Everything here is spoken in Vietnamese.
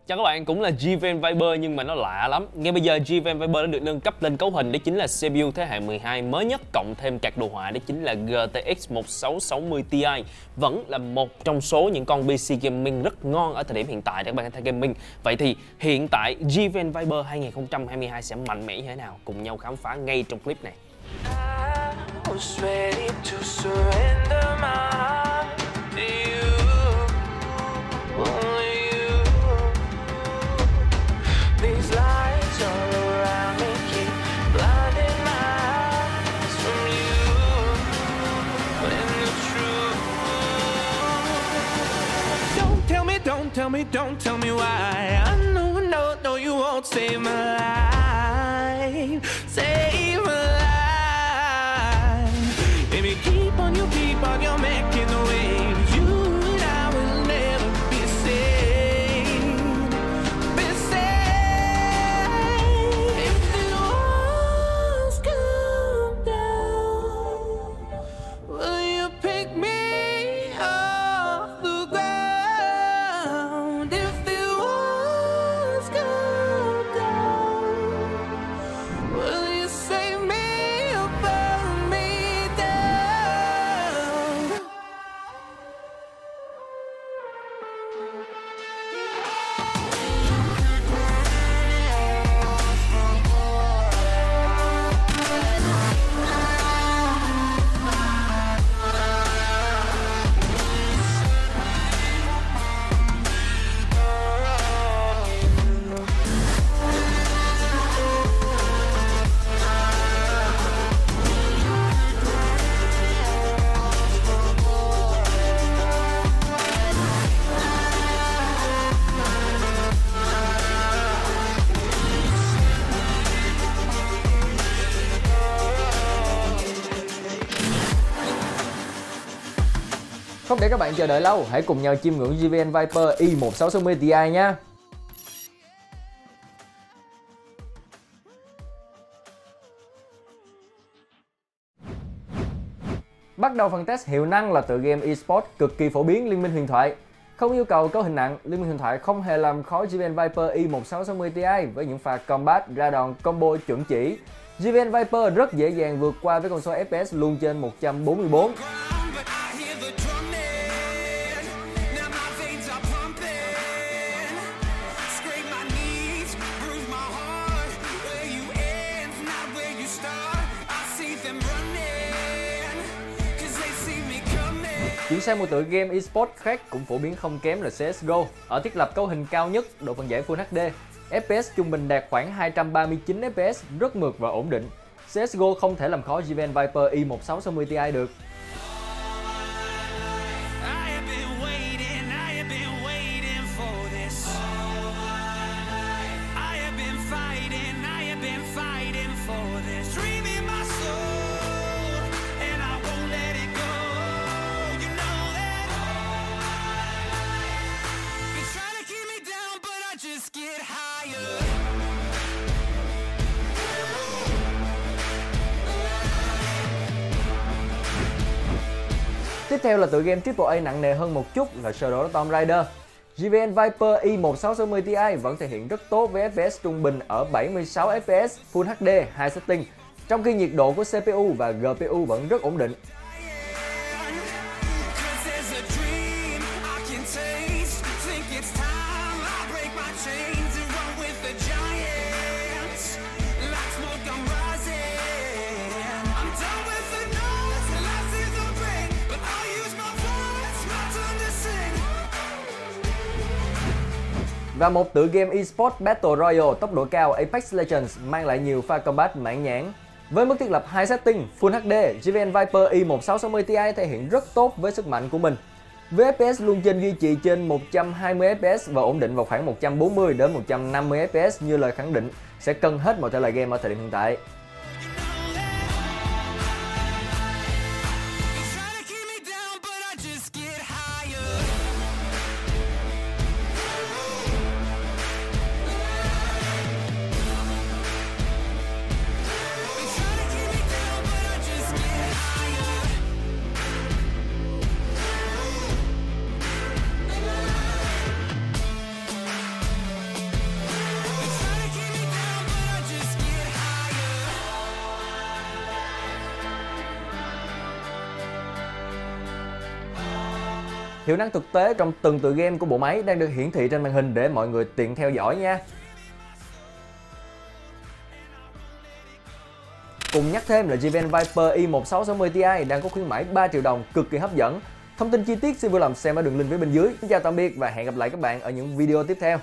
Chào các bạn, cũng là G-Ven Viper nhưng mà nó lạ lắm. Ngay bây giờ G-Ven Viper đã được nâng cấp lên cấu hình, đó chính là CPU thế hệ 12 mới nhất, cộng thêm card đồ họa đó chính là GTX 1660 Ti. Vẫn là một trong số những con PC gaming rất ngon ở thời điểm hiện tại để các bạn tham gaming. Vậy thì hiện tại G-Ven Viper 2022 sẽ mạnh mẽ như thế nào? Cùng nhau khám phá ngay trong clip này. Don't tell me why. I know you won't save my life. Save my life. Baby, keep on you making the waves. You and I will never be safe. Be safe. If the walls come down, will you pick me off the ground? Không để các bạn chờ đợi lâu, hãy cùng nhau chiêm ngưỡng G-Ven Viper i1660 Ti nha. Bắt đầu phần test hiệu năng là tựa game eSports cực kỳ phổ biến Liên minh huyền thoại. Không yêu cầu cấu hình nặng, Liên minh huyền thoại không hề làm khó G-Ven Viper i1660 Ti với những pha combat ra đòn combo chuẩn chỉ. G-Ven Viper rất dễ dàng vượt qua với con số FPS luôn trên 144. Chuyển sang một tựa game eSports khác cũng phổ biến không kém là CSGO. Ở thiết lập cấu hình cao nhất, độ phân giải Full HD, FPS trung bình đạt khoảng 239 FPS, rất mượt và ổn định. CSGO không thể làm khó G-Ven Viper i1660 Ti được. Tiếp theo là tựa game AAA nặng nề hơn một chút là Shadow Tomb Raider. G-Ven Viper i1660 Ti vẫn thể hiện rất tốt với FPS trung bình ở 76 FPS Full HD 2 setting, trong khi nhiệt độ của CPU và GPU vẫn rất ổn định. Và một tựa game eSports Battle Royale tốc độ cao Apex Legends mang lại nhiều pha combat mãn nhãn. Với mức thiết lập 2 setting Full HD, G-Ven Viper i1660 Ti thể hiện rất tốt với sức mạnh của mình. Với FPS luôn trên duy trì trên 120 FPS và ổn định vào khoảng 140 đến 150 FPS như lời khẳng định sẽ cân hết mọi thể loại game ở thời điểm hiện tại. Hiệu năng thực tế trong từng tựa game của bộ máy đang được hiển thị trên màn hình để mọi người tiện theo dõi nha. Cùng nhắc thêm là GVN Viper i1660 Ti đang có khuyến mãi 3 triệu đồng cực kỳ hấp dẫn. Thông tin chi tiết xin vui lòng xem ở đường link phía bên dưới. Xin chào tạm biệt và hẹn gặp lại các bạn ở những video tiếp theo.